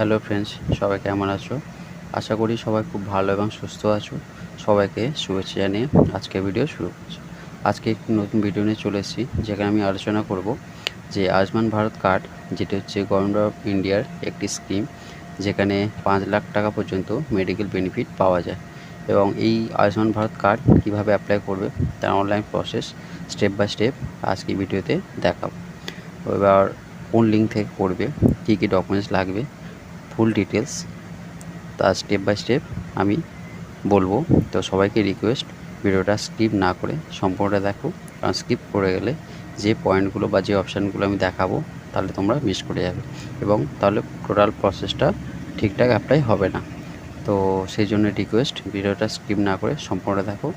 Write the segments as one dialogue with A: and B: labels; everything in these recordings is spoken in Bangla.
A: হ্যালো ফ্রেন্ডস, সবাই কেমন আছো? আশা করি সবাই খুব ভালো এবং সুস্থ আছো। সবাইকে শুভেচ্ছা জানিয়ে আজকের ভিডিও শুরু করছি। আজকে একটি নতুন ভিডিও নিয়ে চলে এসেছি, যেখানে আমি আলোচনা করব যে আয়ুষ্মান ভারত কার্ড, যেটি হচ্ছে গভর্নমেন্ট অফ ইন্ডিয়ার একটি স্কিম, যেখানে 5 লাখ টাকা পর্যন্ত মেডিকেল বেনিফিট পাওয়া যায়। এবং এই আয়ুষ্মান ভারত কার্ড কীভাবে অ্যাপ্লাই করবে তার online process step by step আজকে ভিডিওতে দেখাবো। এবার কোন লিঙ্ক থেকে করবে, কী কী ডকুমেন্টস লাগবে, ফুল ডিটেলস তার স্টেপ বাই স্টেপ আমি বলবো। তো সবাইকে রিকোয়েস্ট, ভিডিওটা স্কিপ না করে সম্পূর্ণটা দেখো, কারণ স্কিপ করে গেলে যে পয়েন্টগুলো বা যে অপশানগুলো আমি দেখাবো তাহলে তোমরা মিস করে যাবে এবং তাহলে টোটাল প্রসেসটা ঠিকঠাক অ্যাপ্লাই হবে না। তো সেই জন্য রিকোয়েস্ট, ভিডিওটা স্কিপ না করে সম্পূর্ণটা দেখো।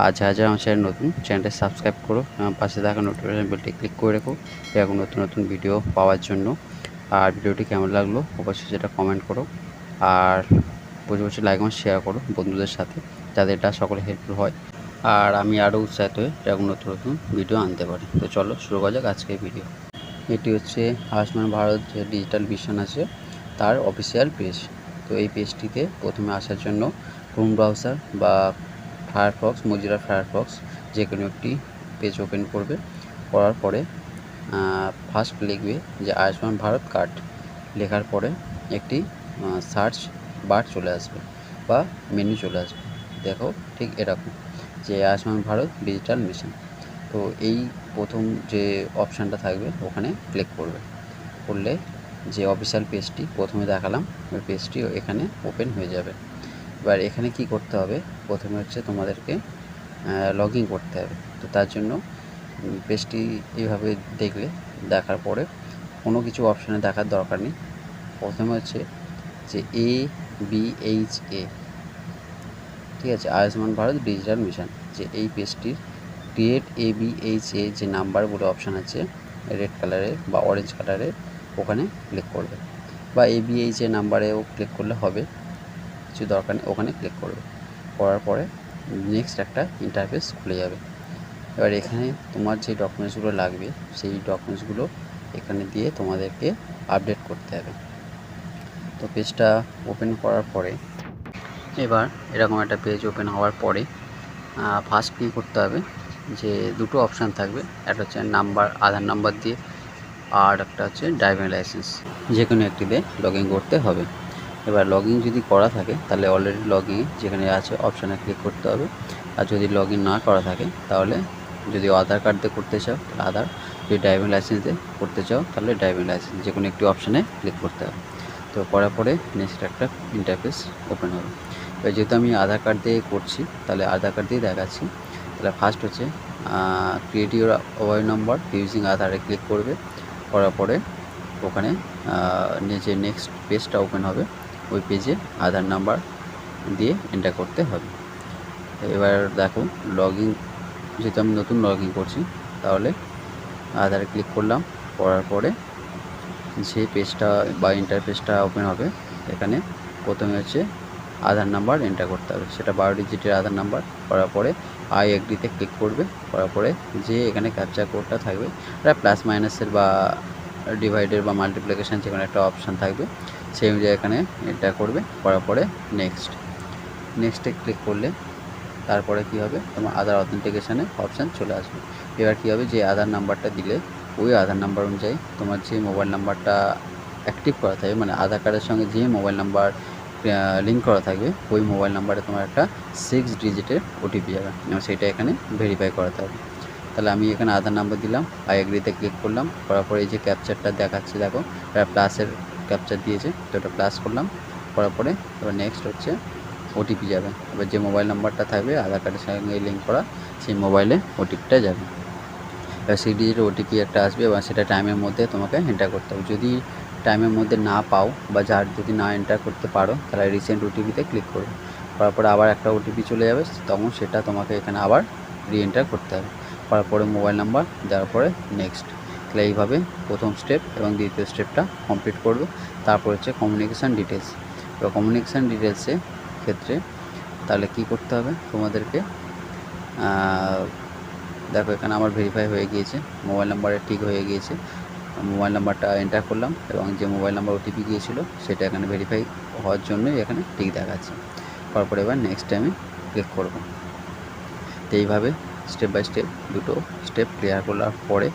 A: আর যারা যারা আমার চ্যানেল নতুন, চ্যানেলটা সাবস্ক্রাইব করো, পাশে থাকা নোটিফিকেশন বেলটি ক্লিক করে রেখো এরকম নতুন নতুন ভিডিও পাওয়ার জন্য। আর ভিডিওটি কেমন লাগলো অবশ্যই সেটা কমেন্ট করো, আর বসে লাইক এবং শেয়ার করো বন্ধুদের সাথে, যাতে এটা সকলে হেল্পফুল হয় আর আমি আরও উৎসাহিত হয়ে এরকম নতুন নতুন ভিডিও আনতে পারি। তো চলো শুরু করা যাক আজকের ভিডিও। এটি হচ্ছে আয়ুষ্মান ভারত যে ডিজিটাল মিশন আছে তার অফিসিয়াল পেজ। তো এই পেজটিতে প্রথমে আসার জন্য ক্রোম ব্রাউজার বা ফায়ারফক্স, মজিলা ফায়ারফক্স যে কোনো একটি পেজ ওপেন করবে। করার পরে ফার্স্ট লিখবে যে আয়ুষ্মান ভারত কার্ড, লেখার পরে একটি সার্চ বার চলে আসবে বা মেনু চলে আসবে। দেখো ঠিক এরকম যে আয়ুষ্মান ভারত ডিজিটাল মিশন। তো এই প্রথম যে অপশানটা থাকবে ওখানে ক্লিক করবে। করলে যে অফিসিয়াল পেজটি প্রথমে দেখালাম ওই পেজটি এখানে ওপেন হয়ে যাবে। এবার এখানে কি করতে হবে, প্রথমে হচ্ছে তোমাদেরকে লগ ইন করতে হবে। তো তার জন্য পেজটি এইভাবে দেখার পরে কোনো কিছু অপশানে দেখার দরকার নেই। প্রথমে হচ্ছে যে ABHA, ঠিক আছে, আয়ুষ্মান ভারত ডিজিটাল মিশন, যে এই পেজটির ক্রিয়েট ABHA যে নাম্বারগুলো অপশান আছে রেড কালারের বা অরেঞ্জ কালারের, ওখানে ক্লিক করবে, বা ABHA নাম্বারেও ক্লিক করলে হবে, কিছু দরকার নেই, ওখানে ক্লিক করবে। করার পরে নেক্সট একটা ইন্টারফেস খুলে যাবে। এবার এখানে তোমার যে ডকুমেন্টসগুলো লাগবে সেই ডকুমেন্টসগুলো এখানে দিয়ে তোমাদেরকে আপডেট করতে হবে। তো পেজটা ওপেন করার পরে এবার এরকম একটা পেজ ওপেন হওয়ার পরে ফার্স্ট কী করতে হবে, যে দুটো অপশান থাকবে, একটা হচ্ছে নাম্বার, আধার নাম্বার দিয়ে, আর একটা হচ্ছে ড্রাইভিং লাইসেন্স, যে কোনো একটিতে লগ ইন করতে হবে। এবার লগ ইন যদি করা থাকে তাহলে অলরেডি লগ ইন যেখানে আছে অপশানে ক্লিক করতে হবে। আর যদি লগ ইন না করা থাকে তাহলে, যদি আধার কার্ড দিয়ে করতে চাও তাহলে আধার, যদি ড্রাইভিং লাইসেন্স দিয়ে করতে চাও তাহলে ড্রাইভিং লাইসেন্স, যে কোনো একটি অপশানে ক্লিক করতে হবে। তো করার পরে নেক্সট একটা ইন্টারফেস ওপেন হবে। এবার যেহেতু আমি আধার কার্ড দিয়ে করছি তাহলে আধার কার্ড দিয়ে দেখাচ্ছি। তাহলে ফার্স্ট হচ্ছে create your mobile number using আধারে ক্লিক করবে। করার পরে ওখানে যে নেক্সট পেজটা ওপেন হবে ওই পেজে আধার নাম্বার দিয়ে এন্টার করতে হবে। এবার দেখো লগ ইন, যেহেতু আমি নতুন লগ ইন করছি তাহলে আধারে ক্লিক করলাম। করার পরে যে পেজটা বা ইন্টারফেসটা ওপেন হবে, এখানে প্রথমে হচ্ছে আধার নাম্বার এন্টার করতে হবে, সেটা 12 ডিজিটের আধার নাম্বার। করার পরে আই এগ্রিতে ক্লিক করবে। করার পরে যে এখানে ক্যাপচা কোডটা থাকবে, এটা প্লাস মাইনাসের বা ডিভাইডের বা মাল্টিপ্লিকেশান যে কোনো একটা অপশান থাকবে, সেই অনুযায়ী এখানে এন্টার করবে। করার পরে নেক্সটে ক্লিক করলে তারপরে কী হবে, তোমার আধার অথেন্টিকেশানে অপশান চলে আসবে। এবার কী হবে, যে আধার নাম্বারটা দিলে ওই আধার নাম্বার অনুযায়ী তোমার যে মোবাইল নাম্বারটা অ্যাক্টিভ করা থাকবে, মানে আধার কার্ডের সঙ্গে যে মোবাইল নাম্বার লিঙ্ক করা থাকবে ওই মোবাইল নাম্বারে তোমার একটা 6 ডিজিটের ওটিপি যাবে এবং সেটা এখানে ভেরিফাই করাতে হবে। তাহলে আমি এখানে আধার নাম্বার দিলাম, আই এগ্রিতে ক্লিক করলাম। করার পরে এই যে ক্যাপচারটা দেখাচ্ছে দেখো, এটা প্লাসের ক্যাপচার দিয়েছে, তো এটা প্লাস করলাম। করার পরে এবার নেক্সট হচ্ছে ওটিপি যাবে। এবার যে মোবাইল নাম্বারটা থাকবে আধার কার্ডের সঙ্গে লিঙ্ক করা সেই মোবাইলে ওটিপিটা যাবে। এবার 6 ডিজিটের ওটিপি একটা আসবে এবং সেটা টাইমের মধ্যে তোমাকে এন্টার করতে হবে। যদি টাইমের মধ্যে না পাও বা যদি না এন্টার করতে পারো তাহলে রিসেন্ট ওটিপিতে ক্লিক করো। করার পরে আবার একটা ওটিপি চলে যাবে, তখন সেটা তোমাকে এখানে আবার রিএন্টার করতে হবে। করার পরে মোবাইল নাম্বার দেওয়ার পরে নেক্সট। তাহলে এইভাবে প্রথম স্টেপ এবং দ্বিতীয় স্টেপটা কমপ্লিট করবে। তারপর হচ্ছে কমিউনিকেশান ডিটেলস। এবার কমিউনিকেশান ডিটেলসের ক্ষেত্রে তাহলে কি করতে হবে তোমাদেরকে, দেখো এখানে আমার ভেরিফাই হয়ে গিয়েছে, মোবাইল নাম্বারে ঠিক হয়ে গিয়েছে। মোবাইল নাম্বারটা এন্টার করলাম এবং যে মোবাইল নাম্বার ওটিপি গিয়েছিলো সেটা এখানে ভেরিফাই হওয়ার জন্যই এখানে টিক দেখাচ্ছে। তারপর এবার নেক্সট আমি ক্লিক করব। তো এইভাবে স্টেপ বাই স্টেপ দুটো স্টেপ ক্লিয়ার করার পরে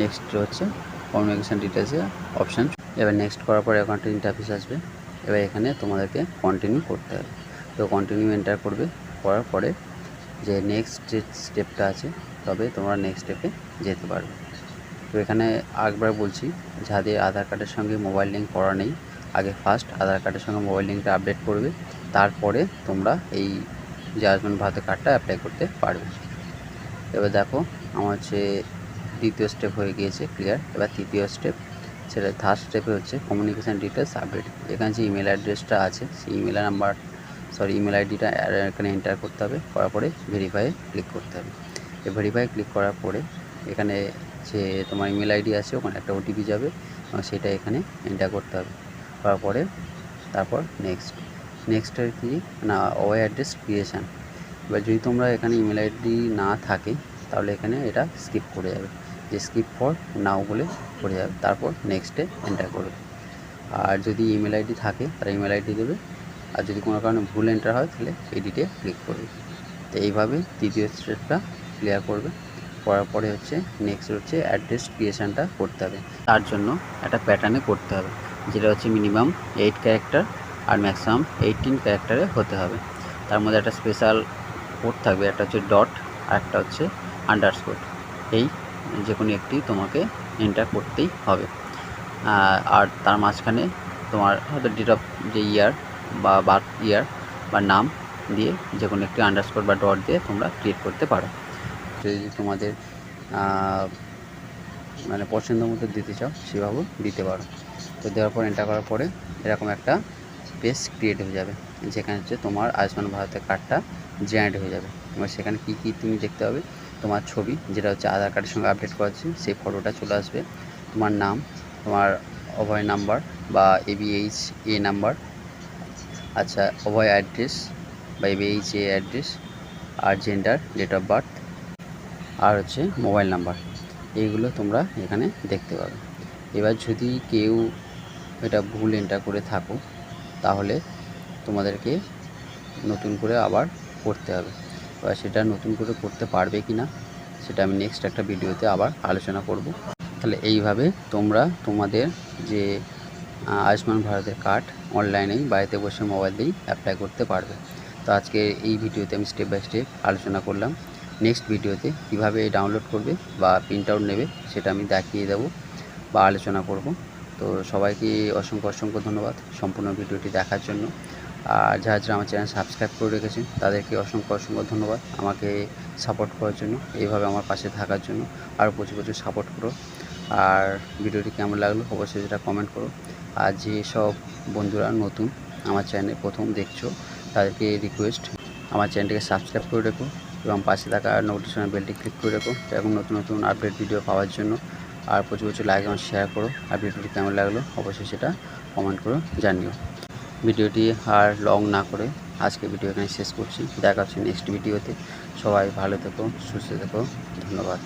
A: নেক্সট হচ্ছে কমিউনিকেশান ডিটেলসের অপশান। এবার নেক্সট করার পরে অ্যাকাউন্ট ইন্টারফেস আসবে। এবার এখানে তোমাদেরকে কন্টিনিউ করতে হবে। তো কন্টিনিউ এন্টার করবে, করার পরে যে নেক্সট যে স্টেপটা আছে তবে তোমরা নেক্সট স্টেপে যেতে পারবে। তো এখানে একবার বলছি, যাদের আধার কার্ডের সঙ্গে মোবাইল লিঙ্ক করা নেই, আগে ফার্স্ট আধার কার্ডের সঙ্গে মোবাইল লিঙ্কটা আপডেট করবে, তারপরে তোমরা এই যে আয়ুষ্মান ভারতের কার্ডটা অ্যাপ্লাই করতে পারবে। এবার দেখো আমার হচ্ছে দ্বিতীয় স্টেপ হয়ে গিয়েছে ক্লিয়ার। এবার তৃতীয় স্টেপ, সেটা থার্ড স্টেপে হচ্ছে কমিউনিকেশান ডিটেলস আপডেট। এখানে যে ইমেল অ্যাড্রেসটা আছে সেই ইমেল আইডিটা এখানে এন্টার করতে হবে, করার পরে ভেরিফাইয়ে ক্লিক করতে হবে। এই ভেরিফাই ক্লিক করার পরে এখানে যে তোমার ইমেল আইডি আছে ওখানে একটা ওটিপি যাবে এবং সেটা এখানে এন্টার করতে হবে, করার পরে তারপর নেক্সটের কি না ওয়াই অ্যাড্রেস ক্রিয়েশান। এবার যদি তোমরা এখানে ইমেল আইডি না থাকে তাহলে এখানে এটা স্কিপ করে যাবে, যে স্কিপ ফর নাও বলে করে যাবে, তারপর নেক্সটে এন্টার করবে। আর যদি ইমেল আইডি থাকে তারা ইমেল আইডি দেবে, আর যদি কোনো কারণে ভুল এন্টার হয় তাহলে এডিটে ক্লিক করবে। তো এইভাবে তৃতীয় স্টেপটা ক্লিয়ার করবে। করার পরে হচ্ছে নেক্সট হচ্ছে অ্যাড্রেস ক্রিয়েশানটা করতে হবে। তার জন্য একটা প্যাটার্নে করতে হবে, যেটা হচ্ছে মিনিমাম 8 ক্যারেক্টার আর ম্যাক্সিমাম 18 ক্যারেক্টারে হতে হবে। তার মধ্যে একটা স্পেশাল কোড থাকবে, একটা হচ্ছে ডট আর একটা হচ্ছে আন্ডারস্কোর। এই যে কোনো একটি তোমাকে এন্টার করতেই হবে। আর তার মাঝখানে তোমার হয়তো ডেট অফ যে ইয়ার বা বার্থ ইয়ার বা নাম দিয়ে যে কোনো একটি আন্ডারস্কোর বা ডট দিয়ে তোমরা ক্রিয়েট করতে পারো। যদি তোমাদের মানে পছন্দ মতো দিতে চাও সেভাবেও দিতে পারো। তো দেওয়ার পর এন্টার করার পরে এরকম একটা পেজ ক্রিয়েট হয়ে যাবে, যেখানে হচ্ছে তোমার আয়ুষ্মান ভারতের কার্ডটা জেনারেট হয়ে যাবে। এবার সেখানে কী কী তুমি দেখতে পাবে, তোমার ছবি যেটা হচ্ছে আধার কার্ডের সঙ্গে আপডেট করা আছে সেই ফটোটা চলে আসবে, তোমার নাম, তোমার অভয় নাম্বার বা ABHA নাম্বার, আচ্ছা অভয় অ্যাড্রেস বা ABHA অ্যাড্রেস, আর জেন্ডার, ডেট অফ বার্থ, আর হচ্ছে মোবাইল নাম্বার। এইগুলো তোমরা এখানে দেখতে পাবে। এবার যদি কেউ এটা ভুল এন্টার করে থাকো তাহলে তোমাদেরকে নতুন করে আবার করতে হবে। এবার সেটা নতুন করে করতে পারবে কি না সেটা আমি নেক্সট একটা ভিডিওতে আবার আলোচনা করব। তাহলে এইভাবে তোমরা তোমাদের যে আয়ুষ্মান ভারতের কার্ড অনলাইনেই বাড়িতে বসে মোবাইল দিয়েই অ্যাপ্লাই করতে পারবে। তো আজকে এই ভিডিওতে আমি স্টেপ বাই স্টেপ আলোচনা করলাম। নেক্সট ভিডিওতে কীভাবে ডাউনলোড করবে বা প্রিন্ট আউট নেবে সেটা আমি দেখিয়ে দেবো বা আলোচনা করব। তো সবাইকে অসংখ্য ধন্যবাদ সম্পূর্ণ ভিডিওটি দেখার জন্য। আর যারা আমার চ্যানেল সাবস্ক্রাইব করে রেখেছেন তাদেরকে অসংখ্য ধন্যবাদ আমাকে সাপোর্ট করার জন্য, এইভাবে আমার পাশে থাকার জন্য। আর প্রচুর সাপোর্ট করো। আর ভিডিওটি কেমন লাগলো অবশ্যই সেটা কমেন্ট করো। আর যেসব বন্ধুরা নতুন আমার চ্যানেলে প্রথম দেখছো তাদেরকে রিকোয়েস্ট, আমার চ্যানেলটিকে সাবস্ক্রাইব করে রেখো এবং পাশে থাকা নোটিফিকেশন বেলটি ক্লিক করে রেখো এবং নতুন আপডেট ভিডিও পাওয়ার জন্য। আর প্রচুর লাইক এবং শেয়ার করো। আর ভিডিওটি কেমন লাগলো অবশ্যই সেটা কমেন্ট করে জানিও। ভিডিওটি আর লং না করে আজকে ভিডিও এখানে শেষ করছি। দেখা হচ্ছে নেক্সট ভিডিওতে। সবাই ভালো থেকো, সুস্থ থেকো, ধন্যবাদ।